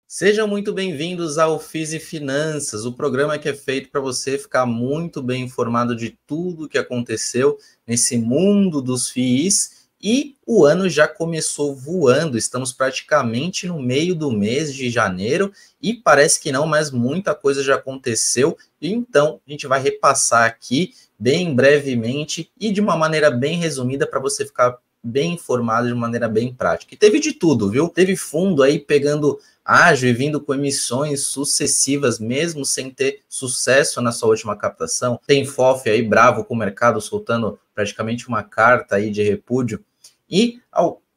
Sejam muito bem-vindos ao FIS e Finanças, o programa que é feito para você ficar muito bem informado de tudo o que aconteceu nesse mundo dos FIIs. E o ano já começou voando, estamos praticamente no meio do mês de janeiro e parece que não, mas muita coisa já aconteceu. Então, a gente vai repassar aqui bem brevemente e de uma maneira bem resumida para você ficar bem informado de maneira bem prática. E teve de tudo, viu? Teve fundo aí pegando ágil e vindo com emissões sucessivas, mesmo sem ter sucesso na sua última captação. Tem FOF aí bravo com o mercado, soltando praticamente uma carta aí de repúdio. E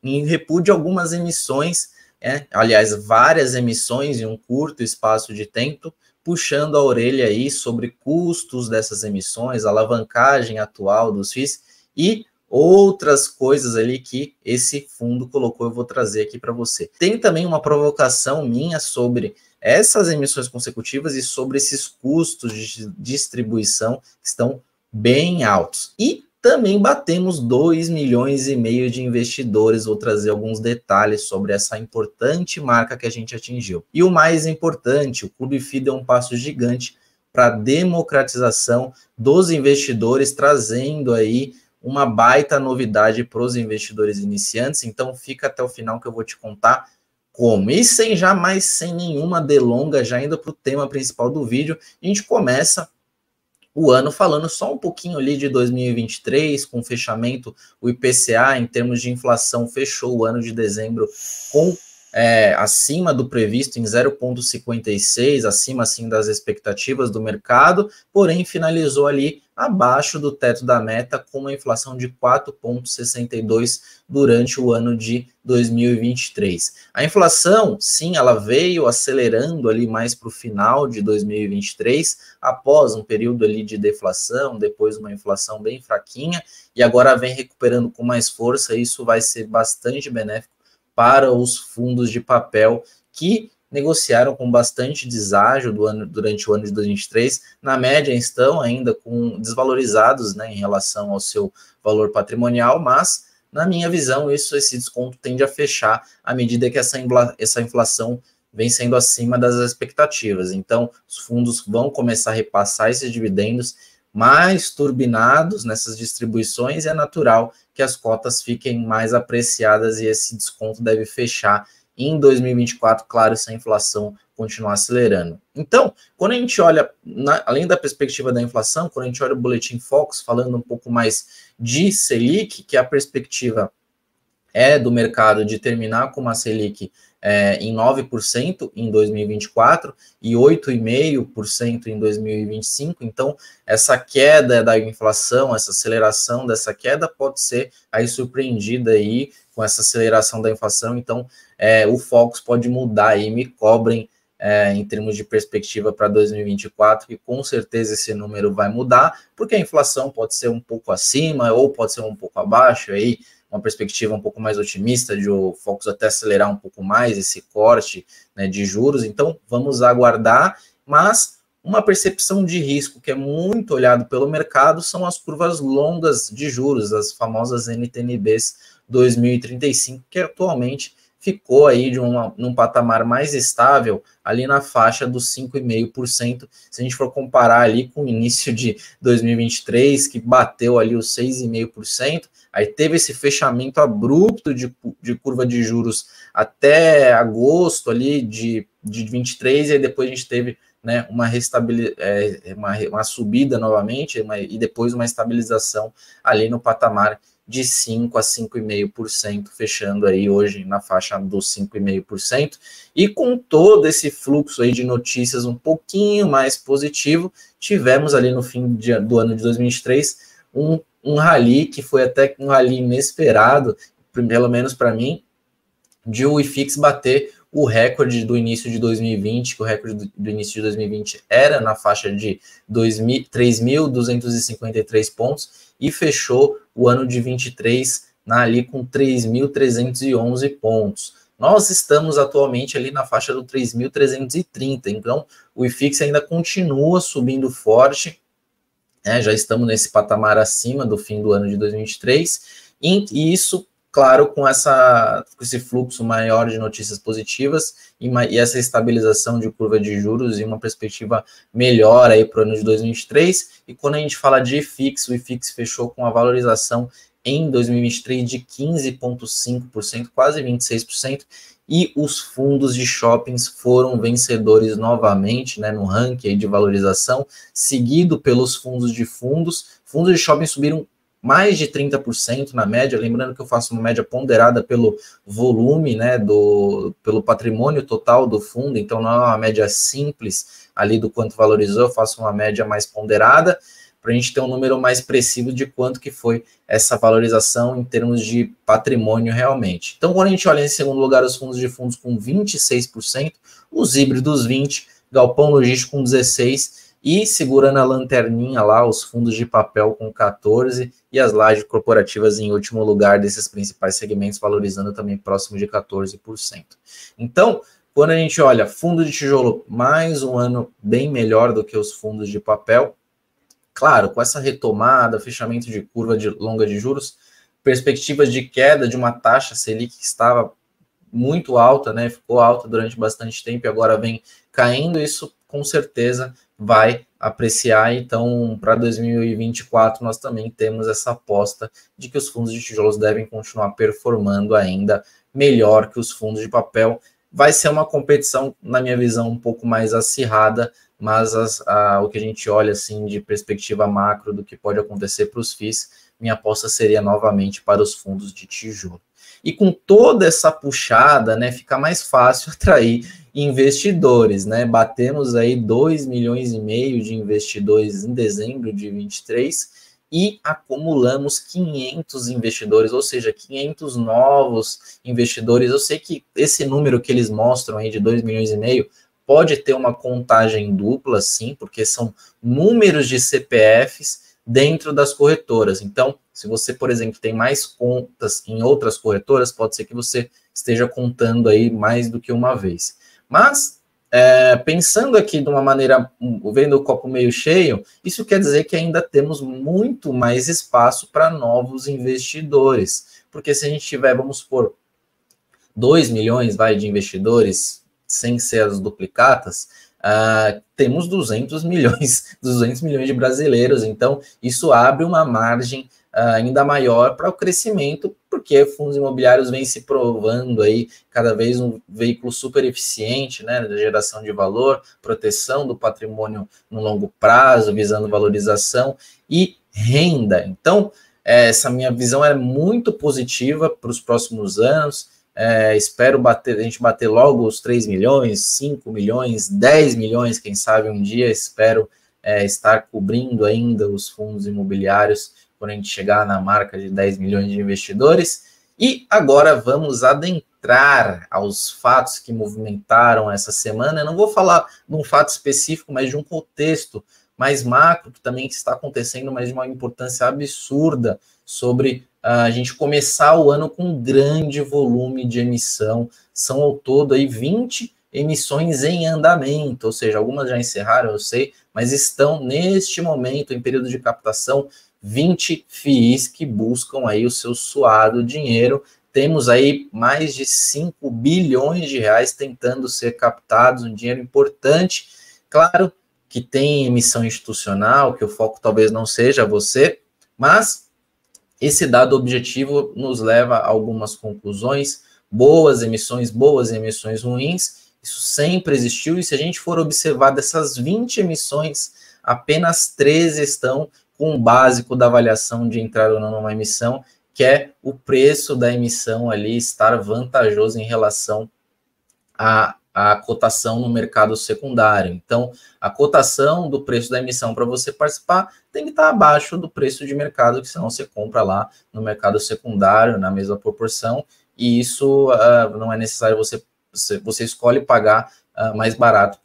em repúdio algumas emissões, aliás, várias emissões em um curto espaço de tempo, puxando a orelha aí sobre custos dessas emissões, alavancagem atual dos FIIs e outras coisas ali que esse fundo colocou, eu vou trazer aqui para você. Tem também uma provocação minha sobre essas emissões consecutivas e sobre esses custos de distribuição que estão bem altos. E também batemos 2,5 milhões de investidores. Vou trazer alguns detalhes sobre essa importante marca que a gente atingiu. E o mais importante, o Clube FI deu um passo gigante para a democratização dos investidores, trazendo aí uma baita novidade para os investidores iniciantes. Então fica até o final que eu vou te contar como. E sem nenhuma delonga, já indo para o tema principal do vídeo, a gente começa o ano falando só um pouquinho ali de 2023, com fechamento, o IPCA em termos de inflação fechou o ano de dezembro com acima do previsto em 0,56, acima assim das expectativas do mercado, porém finalizou ali abaixo do teto da meta com uma inflação de 4,62 durante o ano de 2023. A inflação, sim, ela veio acelerando ali mais para o final de 2023, após um período ali de deflação, depois uma inflação bem fraquinha, e agora vem recuperando com mais força. Isso vai ser bastante benéfico para os fundos de papel que negociaram com bastante deságio durante o ano de 2023. Na média, estão ainda desvalorizados, em relação ao seu valor patrimonial, mas, na minha visão, esse desconto tende a fechar à medida que essa inflação vem sendo acima das expectativas. Então, os fundos vão começar a repassar esses dividendos mais turbinados nessas distribuições, e é natural que as cotas fiquem mais apreciadas e esse desconto deve fechar em 2024, claro, se a inflação continuar acelerando. Então, quando a gente olha, além da perspectiva da inflação, quando a gente olha o Boletim Focus, falando um pouco mais de Selic, que a perspectiva do mercado de terminar com uma Selic em 9% em 2024 e 8,5% em 2025. Então, essa queda da inflação, essa aceleração dessa queda pode ser aí surpreendida aí com essa aceleração da inflação. Então, o Focus pode mudar aí, me cobrem em termos de perspectiva para 2024, que com certeza esse número vai mudar, porque a inflação pode ser um pouco acima ou pode ser um pouco abaixo aí, uma perspectiva um pouco mais otimista de o Focus até acelerar um pouco mais esse corte, de juros. Então, vamos aguardar, mas uma percepção de risco que é muito olhado pelo mercado são as curvas longas de juros, as famosas NTNBs 2035, que atualmente ficou aí num patamar mais estável, ali na faixa dos 5,5%, se a gente for comparar ali com o início de 2023, que bateu ali os 6,5%, aí teve esse fechamento abrupto de curva de juros até agosto ali de 23, e aí depois a gente teve uma subida novamente, e depois uma estabilização ali no patamar de 5 a 5,5%, fechando aí hoje na faixa dos 5,5%, e com todo esse fluxo aí de notícias um pouquinho mais positivo, tivemos ali no fim do ano de 2023 um rally que foi até um rally inesperado, pelo menos para mim, de o IFIX bater o recorde do início de 2020, que o recorde do início de 2020 era na faixa de 3.253 pontos, e fechou o ano de 23 ali com 3.311 pontos. Nós estamos atualmente ali na faixa do 3.330, então o IFIX ainda continua subindo forte, já estamos nesse patamar acima do fim do ano de 2023, e isso claro, com esse fluxo maior de notícias positivas e essa estabilização de curva de juros e uma perspectiva melhor aí para o ano de 2023. E quando a gente fala de IFIX, o IFIX fechou com a valorização em 2023 de 15,5%, quase 26%, e os fundos de shoppings foram vencedores novamente, né, no ranking de valorização, seguido pelos fundos de fundos. Fundos de shopping subiram mais de 30% na média, lembrando que eu faço uma média ponderada pelo volume, né, pelo patrimônio total do fundo, então não é uma média simples ali do quanto valorizou, eu faço uma média mais ponderada, para a gente ter um número mais preciso de quanto que foi essa valorização em termos de patrimônio realmente. Então, quando a gente olha em segundo lugar os fundos de fundos com 26%, os híbridos 20%, galpão logístico com 16%, e segurando a lanterninha lá, os fundos de papel com 14% e as lajes corporativas em último lugar desses principais segmentos, valorizando também próximo de 14%. Então, quando a gente olha fundo de tijolo, mais um ano bem melhor do que os fundos de papel, claro, com essa retomada, fechamento de curva longa de juros, perspectivas de queda de uma taxa Selic que estava muito alta, né? Ficou alta durante bastante tempo e agora vem caindo, isso com certeza vai apreciar. Então, para 2024, nós também temos essa aposta de que os fundos de tijolos devem continuar performando ainda melhor que os fundos de papel. Vai ser uma competição, na minha visão, um pouco mais acirrada, mas o que a gente olha assim de perspectiva macro do que pode acontecer para os FIIs, minha aposta seria novamente para os fundos de tijolo. E com toda essa puxada, né, fica mais fácil atrair investidores, né? Batemos aí 2,5 milhões de investidores em dezembro de 23 e acumulamos 500 investidores, ou seja, 500 novos investidores. Eu sei que esse número que eles mostram aí de 2,5 milhões pode ter uma contagem dupla, sim, porque são números de CPFs dentro das corretoras. Então, se você, por exemplo, tem mais contas em outras corretoras, pode ser que você esteja contando aí mais do que uma vez. Mas, pensando aqui de uma maneira, vendo o copo meio cheio, isso quer dizer que ainda temos muito mais espaço para novos investidores. Porque se a gente tiver, vamos supor, 2 milhões de investidores, sem ser as duplicatas, temos 200 milhões de brasileiros, então isso abre uma margem ainda maior para o crescimento, porque fundos imobiliários vêm se provando aí cada vez um veículo super eficiente, né, da geração de valor, proteção do patrimônio no longo prazo, visando valorização e renda. Então, essa minha visão é muito positiva para os próximos anos. Espero a gente bater logo os 3 milhões, 5 milhões, 10 milhões, quem sabe um dia. Espero estar cobrindo ainda os fundos imobiliários quando a gente chegar na marca de 10 milhões de investidores. E agora vamos adentrar aos fatos que movimentaram essa semana. Eu não vou falar de um fato específico, mas de um contexto mais macro, que também está acontecendo, mas de uma importância absurda sobre a gente começar o ano com um grande volume de emissão. São ao todo aí 20 emissões em andamento, ou seja, algumas já encerraram, eu sei, mas estão neste momento em período de captação 20 FIIs que buscam aí o seu suado dinheiro. Temos aí mais de 5 bilhões de reais tentando ser captados, um dinheiro importante. Claro que tem emissão institucional, que o foco talvez não seja você, mas esse dado objetivo nos leva a algumas conclusões, boas emissões ruins, isso sempre existiu, e se a gente for observar dessas 20 emissões, apenas 13 estão com o básico da avaliação de entrar ou não numa emissão, que é o preço da emissão ali estar vantajoso em relação à cotação no mercado secundário. Então, a cotação do preço da emissão para você participar tem que estar abaixo do preço de mercado, que senão você compra lá no mercado secundário, na mesma proporção, e isso não é necessário, você escolhe pagar mais barato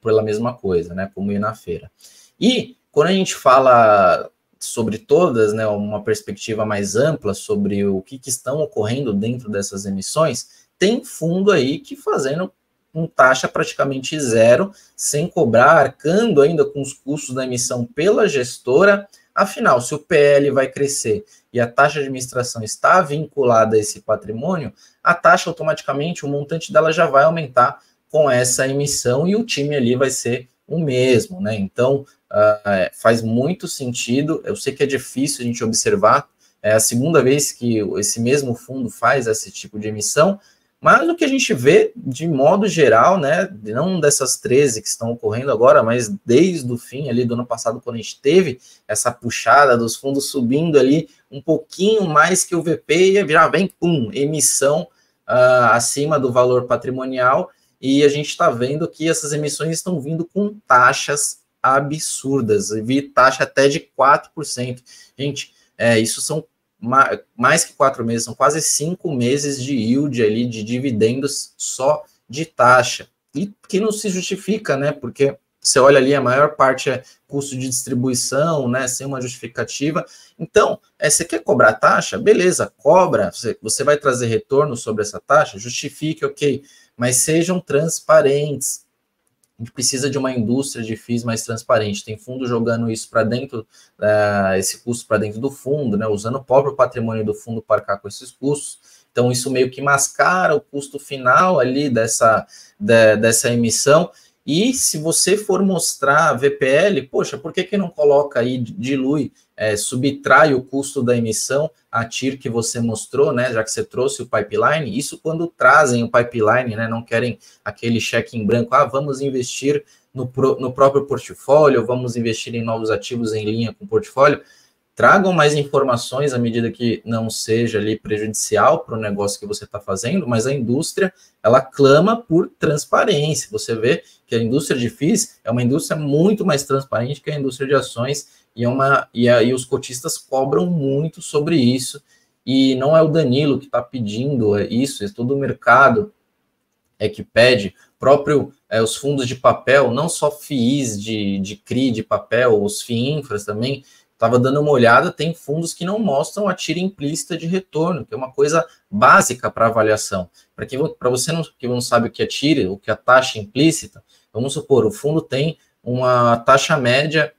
pela mesma coisa, né, como ir na feira. E quando a gente fala sobre todas, né, uma perspectiva mais ampla sobre o que estão ocorrendo dentro dessas emissões, tem fundo aí que fazendo com taxa praticamente zero, sem cobrar, arcando ainda com os custos da emissão pela gestora, Afinal, se o PL vai crescer e a taxa de administração está vinculada a esse patrimônio, a taxa automaticamente, o montante dela já vai aumentar com essa emissão e o time ali vai ser o mesmo, né? Então, faz muito sentido. Eu sei que é difícil a gente observar, é a segunda vez que esse mesmo fundo faz esse tipo de emissão, mas o que a gente vê, de modo geral, né, não dessas 13 que estão ocorrendo agora, mas desde o fim ali do ano passado, quando a gente teve essa puxada dos fundos subindo ali um pouquinho mais que o VP, e já vem, pum, emissão acima do valor patrimonial, e a gente está vendo que essas emissões estão vindo com taxas absurdas, eu vi taxa até de 4%. Gente, isso são mais que 4 meses, são quase 5 meses de yield ali, de dividendos só de taxa, e que não se justifica, né, porque você olha ali, a maior parte é custo de distribuição, né, sem uma justificativa. Então, você quer cobrar taxa? Beleza, cobra, você vai trazer retorno sobre essa taxa, justifique, ok, mas sejam transparentes. A gente precisa de uma indústria de FIIs mais transparente. Tem fundo jogando isso para dentro, esse custo para dentro do fundo, né, usando o próprio patrimônio do fundo para arcar com esses custos. Então, isso meio que mascara o custo final ali dessa emissão. E se você for mostrar VPL, poxa, por que não coloca aí, dilui, subtrai o custo da emissão, a TIR que você mostrou, né, já que você trouxe o pipeline, isso quando trazem o pipeline, né, não querem aquele cheque em branco, vamos investir no próprio portfólio, vamos investir em novos ativos em linha com o portfólio. Tragam mais informações à medida que não seja ali prejudicial para o negócio que você está fazendo, mas a indústria, ela clama por transparência. Você vê que a indústria de FIIs é uma indústria muito mais transparente que a indústria de ações, e os cotistas cobram muito sobre isso, e não é o Danilo que está pedindo isso, é todo o mercado que pede, os fundos de papel, não só FIIs de CRI de papel, os FIINFRAs também. Estava dando uma olhada, tem fundos que não mostram a tira implícita de retorno, que é uma coisa básica para avaliação. Para você que não sabe o que é tira, o que é a taxa implícita, vamos supor, o fundo tem uma taxa média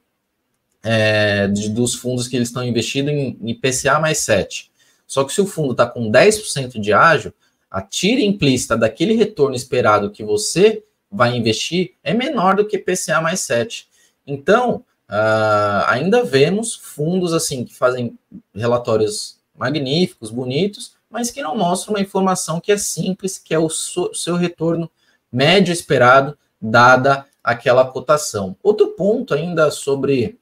dos fundos que eles estão investindo em IPCA mais 7. Só que se o fundo está com 10% de ágio, a tira implícita daquele retorno esperado que você vai investir é menor do que IPCA mais 7. Então, ainda vemos fundos assim que fazem relatórios magníficos, bonitos, mas que não mostram uma informação que é simples, que é o seu retorno médio esperado, dada aquela cotação. Outro ponto ainda sobre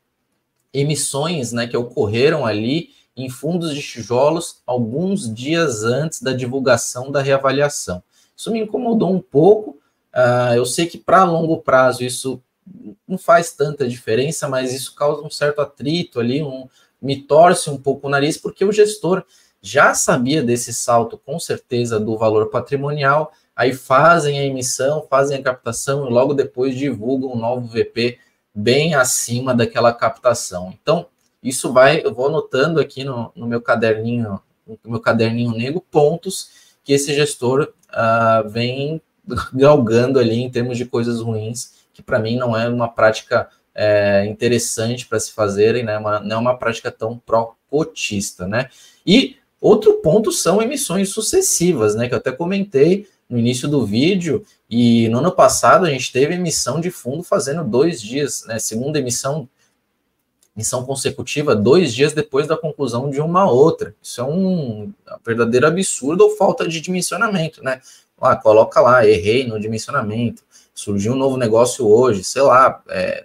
emissões, né, que ocorreram ali em fundos de tijolos alguns dias antes da divulgação da reavaliação. Isso me incomodou um pouco. Eu sei que para longo prazo isso não faz tanta diferença, mas isso causa um certo atrito ali, me torce um pouco o nariz, porque o gestor já sabia desse salto, com certeza, do valor patrimonial, aí fazem a emissão, fazem a captação e logo depois divulgam um novo VP bem acima daquela captação. Então, eu vou anotando aqui no meu caderninho negro, pontos que esse gestor vem galgando ali em termos de coisas ruins, que para mim não é uma prática interessante para se fazerem, né? Não é uma prática tão pró-cotista, né? E outro ponto são emissões sucessivas, né? Que eu até comentei no início do vídeo, e no ano passado a gente teve emissão de fundo fazendo 2 dias, né? Segunda emissão consecutiva, 2 dias depois da conclusão de uma outra. Isso é um verdadeiro absurdo ou falta de dimensionamento, né? Coloca lá, errei no dimensionamento, surgiu um novo negócio hoje, sei lá,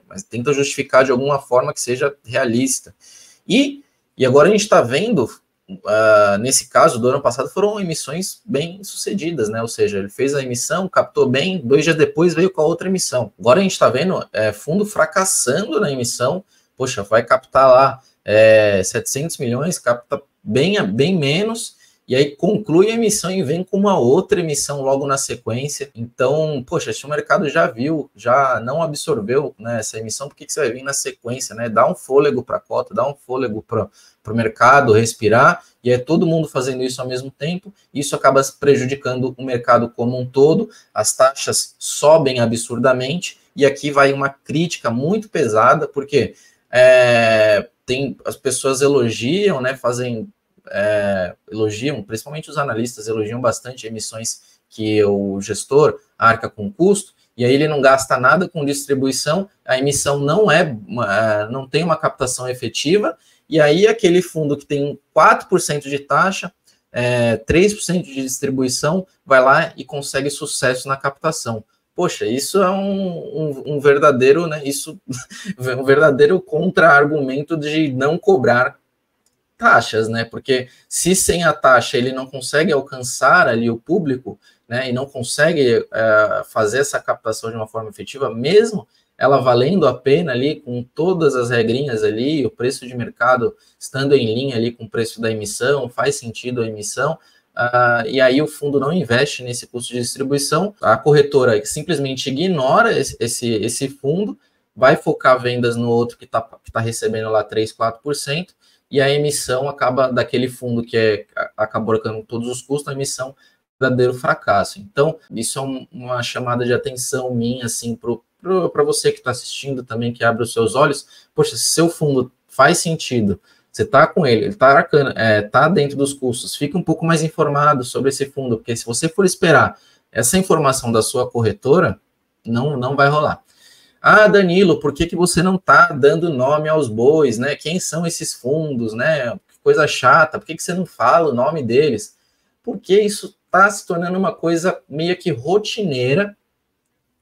mas tenta justificar de alguma forma que seja realista. E agora a gente está vendo, nesse caso do ano passado, foram emissões bem sucedidas, né? Ou seja, ele fez a emissão, captou bem, 2 dias depois veio com a outra emissão. Agora a gente está vendo fundo fracassando na emissão. Poxa, vai captar lá 700 milhões, capta bem menos, e aí conclui a emissão e vem com uma outra emissão logo na sequência. Então, poxa, se o mercado já viu, já não absorveu, né, essa emissão, por que você vai vir na sequência, né? Dá um fôlego para a cota, dá um fôlego para o mercado respirar, e é todo mundo fazendo isso ao mesmo tempo. Isso acaba prejudicando o mercado como um todo, as taxas sobem absurdamente, e aqui vai uma crítica muito pesada, porque as pessoas elogiam, né, elogiam, principalmente os analistas elogiam bastante emissões que o gestor arca com custo, e aí ele não gasta nada com distribuição, a emissão não tem uma captação efetiva, e aí aquele fundo que tem 4% de taxa, 3% de distribuição, vai lá e consegue sucesso na captação. Poxa, isso é um verdadeiro, né? Um verdadeiro contra-argumento de não cobrar taxas, né? Porque se sem a taxa ele não consegue alcançar ali o público, né? E não consegue fazer essa captação de uma forma efetiva, mesmo ela valendo a pena ali, com todas as regrinhas ali, o preço de mercado estando em linha ali com o preço da emissão, faz sentido a emissão, e aí o fundo não investe nesse custo de distribuição, a corretora simplesmente ignora esse fundo, vai focar vendas no outro que tá recebendo lá 3, 4%, e a emissão acaba, daquele fundo que acabou arcando todos os custos, a emissão é um verdadeiro fracasso. Então, isso é uma chamada de atenção minha, assim, para você que está assistindo também, que abre os seus olhos. Poxa, se seu fundo faz sentido, você está com ele está arcando, tá dentro dos custos, fica um pouco mais informado sobre esse fundo, porque se você for esperar essa informação da sua corretora, não vai rolar. Ah, Danilo, por que você não está dando nome aos bois, né? Quem são esses fundos, né? Que coisa chata, por que você não fala o nome deles? Porque isso está se tornando uma coisa meio que rotineira.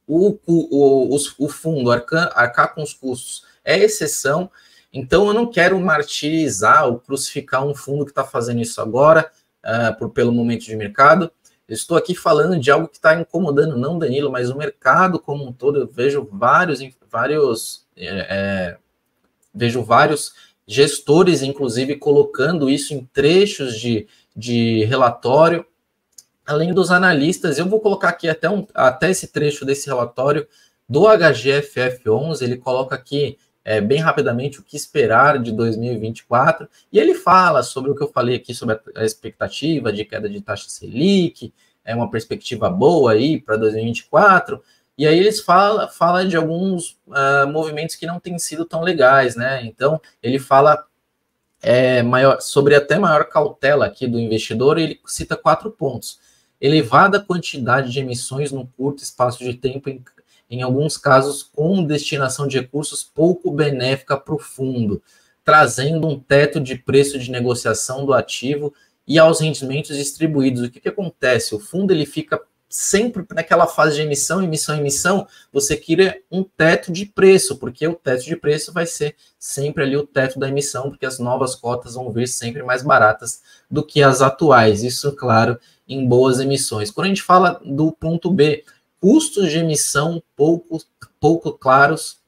O fundo arcar com os custos é exceção, então eu não quero martirizar ou crucificar um fundo que está fazendo isso agora, pelo momento de mercado. Eu estou aqui falando de algo que está incomodando, não Danilo, mas o mercado como um todo. Eu vejo vários gestores, inclusive, colocando isso em trechos de relatório, além dos analistas. Eu vou colocar aqui até esse trecho desse relatório do HGFF11, ele coloca aqui bem rapidamente o que esperar de 2024, e ele fala sobre o que eu falei aqui, sobre a expectativa de queda de taxa Selic, uma perspectiva boa aí para 2024, e aí eles falam de alguns movimentos que não têm sido tão legais, né? Então, ele fala sobre até maior cautela aqui do investidor, e ele cita 4 pontos. Elevada quantidade de emissões num curto espaço de tempo, em alguns casos com destinação de recursos pouco benéfica para o fundo, trazendo um teto de preço de negociação do ativo e aos rendimentos distribuídos. O que acontece? O fundo ele fica sempre naquela fase de emissão, você cria um teto de preço, porque o teto de preço vai ser sempre ali o teto da emissão, porque as novas cotas vão vir sempre mais baratas do que as atuais. Isso, claro, em boas emissões. Quando a gente fala do ponto B, custos de emissão pouco claros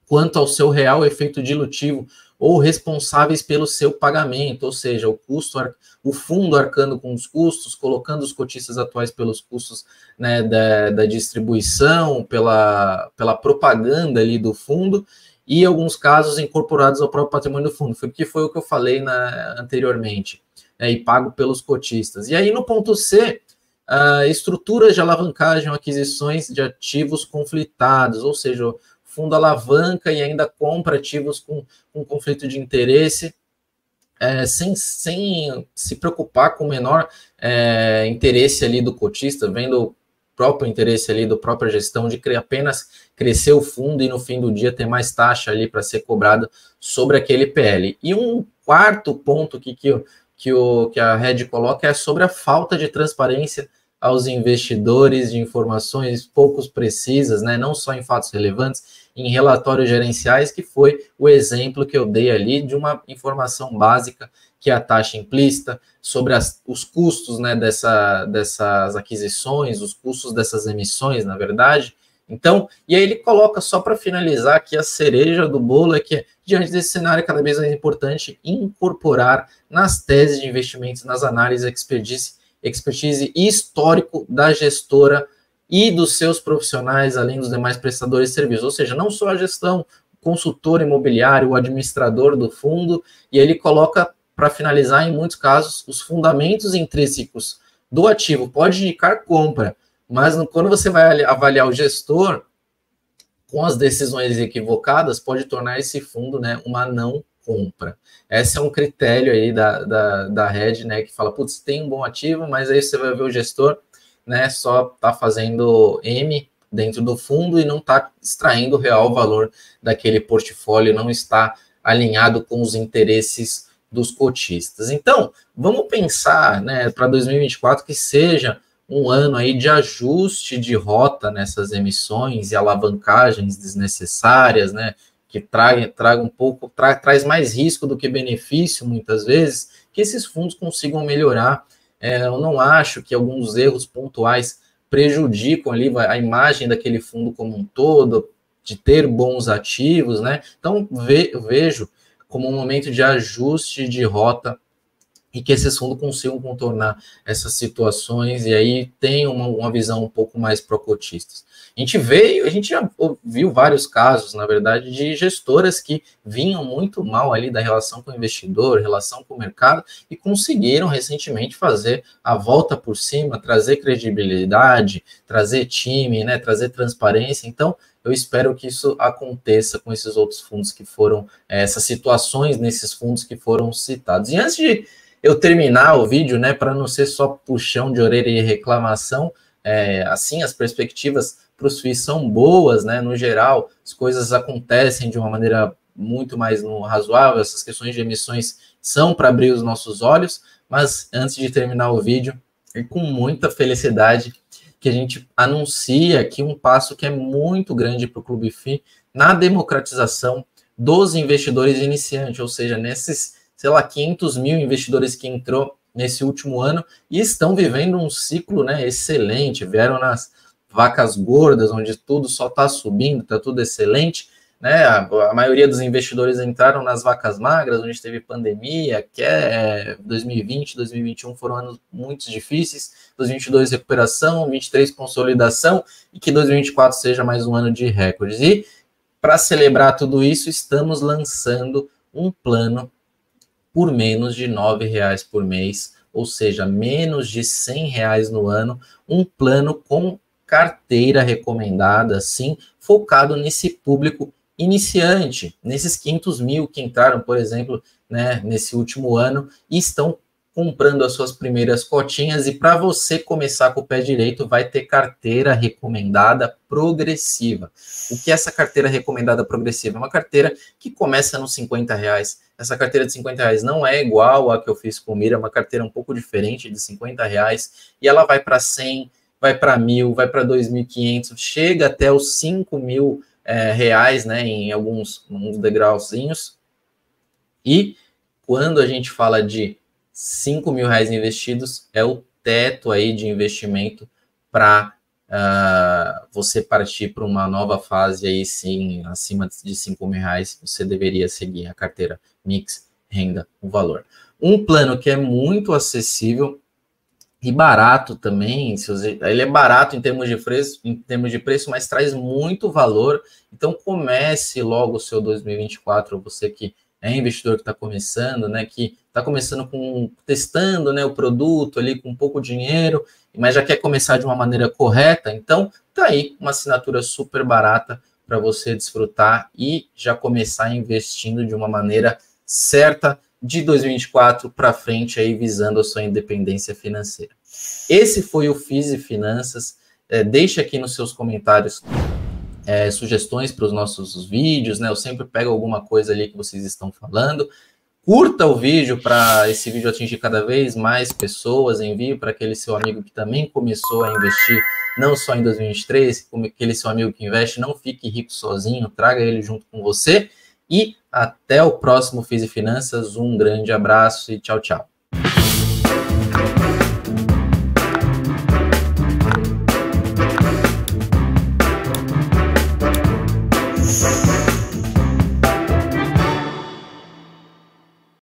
quanto ao seu real efeito dilutivo ou responsáveis pelo seu pagamento, ou seja, o fundo arcando com os custos, colocando os cotistas atuais pelos custos, né, da distribuição, pela propaganda ali do fundo, e em alguns casos incorporados ao próprio patrimônio do fundo, que foi o que eu falei anteriormente, e pago pelos cotistas. E aí no ponto C, estruturas de alavancagem ou aquisições de ativos conflitados, ou seja, o fundo alavanca e ainda compra ativos com conflito de interesse, sem se preocupar com o menor interesse ali do cotista, vendo o próprio interesse ali da própria gestão de apenas crescer o fundo e no fim do dia ter mais taxa ali para ser cobrado sobre aquele PL. E um quarto ponto que a Red coloca é sobre a falta de transparência aos investidores de informações pouco precisas, né, não só em fatos relevantes, em relatórios gerenciais, que foi o exemplo que eu dei ali de uma informação básica, que é a taxa implícita, sobre os custos, né, dessas aquisições, os custos dessas emissões, na verdade. Então, e aí ele coloca, só para finalizar aqui, a cereja do bolo, é que, diante desse cenário, cada vez mais importante incorporar nas teses de investimentos, nas análises, expertise e histórico da gestora e dos seus profissionais, além dos demais prestadores de serviços, ou seja, não só a gestão, o consultor imobiliário, o administrador do fundo, e ele coloca, para finalizar, em muitos casos, os fundamentos intrínsecos do ativo. Pode indicar compra, mas quando você vai avaliar o gestor, com as decisões equivocadas, pode tornar esse fundo, né, uma não compra. Esse é um critério aí da Red, né, que fala, putz, tem um bom ativo, mas aí você vai ver o gestor, né, só está fazendo M dentro do fundo e não está extraindo o real valor daquele portfólio, não está alinhado com os interesses dos cotistas. Então, vamos pensar, né, para 2024 que seja um ano aí de ajuste de rota nessas emissões e alavancagens desnecessárias, né, que traga um pouco, traz mais risco do que benefício, muitas vezes, que esses fundos consigam melhorar. Eu não acho que alguns erros pontuais prejudicam ali a imagem daquele fundo como um todo, de ter bons ativos, né? Então, eu vejo como um momento de ajuste de rota e que esses fundos consigam contornar essas situações e aí tem uma visão um pouco mais pró-cotistas. A gente já viu vários casos, na verdade, de gestoras que vinham muito mal ali da relação com o investidor, relação com o mercado, e conseguiram recentemente fazer a volta por cima, trazer credibilidade, trazer time, né, trazer transparência. Então, eu espero que isso aconteça com esses outros fundos que foram, essas situações nesses fundos que foram citados. E antes de eu terminar o vídeo, né, para não ser só puxão de orelha e reclamação, assim, as perspectivas para os FIIs são boas, né, no geral, as coisas acontecem de uma maneira muito mais razoável, essas questões de emissões são para abrir os nossos olhos, mas antes de terminar o vídeo, é com muita felicidade que a gente anuncia aqui um passo que é muito grande para o Clube FI na democratização dos investidores iniciantes, ou seja, nesses, sei lá, 500 mil investidores que entrou nesse último ano e estão vivendo um ciclo, né, excelente, vieram nas vacas gordas, onde tudo só está subindo, está tudo excelente, né? A maioria dos investidores entraram nas vacas magras, onde teve pandemia, que 2020, 2021 foram anos muito difíceis, 2022 recuperação, 2023 consolidação, e que 2024 seja mais um ano de recordes. E para celebrar tudo isso, estamos lançando um plano por menos de R$ 9,00 por mês, ou seja, menos de R$ 100 no ano, um plano com carteira recomendada, sim, focado nesse público iniciante, nesses 500 mil que entraram, por exemplo, né, nesse último ano e estão comprando as suas primeiras cotinhas. E para você começar com o pé direito, vai ter carteira recomendada progressiva. O que é essa carteira recomendada progressiva? É uma carteira que começa nos R$50. Essa carteira de R$50 não é igual à que eu fiz com o Mira, é uma carteira um pouco diferente, de R$50, e ela vai para 100, vai para 1.000, vai para 2.500, chega até os 5.000 reais, né, em alguns degrauzinhos. E quando a gente fala de R$5.000 investidos, é o teto aí de investimento para você partir para uma nova fase aí, sim, acima de R$5.000, você deveria seguir a carteira Mix Renda o Valor. Um plano que é muito acessível e barato também, ele é barato em termos de preço, mas traz muito valor. Então comece logo o seu 2024, você que é investidor que está começando, né, que está começando testando, né, o produto ali com pouco dinheiro, mas já quer começar de uma maneira correta. Então tá aí uma assinatura super barata para você desfrutar e já começar investindo de uma maneira certa de 2024 para frente, aí visando a sua independência financeira. Esse foi o FIIs e Finanças. Deixe aqui nos seus comentários sugestões para os nossos vídeos, né? Eu sempre pego alguma coisa ali que vocês estão falando. Curta o vídeo para esse vídeo atingir cada vez mais pessoas. Envie para aquele seu amigo que também começou a investir, não só em 2023, como aquele seu amigo que investe. Não fique rico sozinho, traga ele junto com você. E até o próximo FIIs e Finanças. Um grande abraço e tchau, tchau.